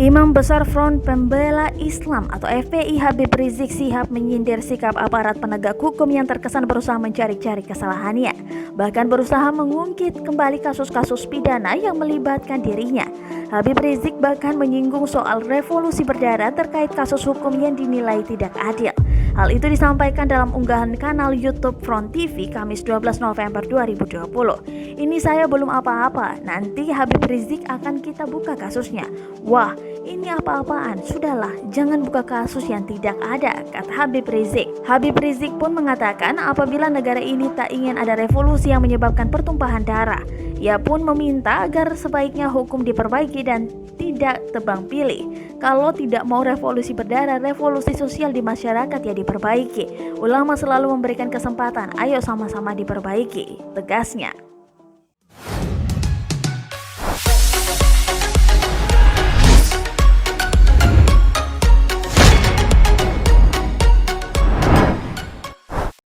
Imam Besar Front Pembela Islam atau FPI Habib Rizik Syihab menyindir sikap aparat penegak hukum yang terkesan berusaha mencari-cari kesalahannya, bahkan berusaha mengungkit kembali kasus-kasus pidana yang melibatkan dirinya. Habib Rizik bahkan menyinggung soal revolusi berdarah terkait kasus hukum yang dinilai tidak adil. Hal itu disampaikan dalam unggahan kanal YouTube Front TV Kamis 12 November 2020. Ini saya belum apa-apa, nanti Habib Rizik akan kita buka kasusnya. Wah, ini apa-apaan? Sudahlah, jangan buka kasus yang tidak ada, kata Habib Rizik. Habib Rizik pun mengatakan apabila negara ini tak ingin ada revolusi yang menyebabkan pertumpahan darah, ia pun meminta agar sebaiknya hukum diperbaiki dan tidak tebang pilih. Kalau tidak mau revolusi berdarah, revolusi sosial di masyarakat ya diperbaiki. Ulama selalu memberikan kesempatan, ayo sama-sama diperbaiki, tegasnya.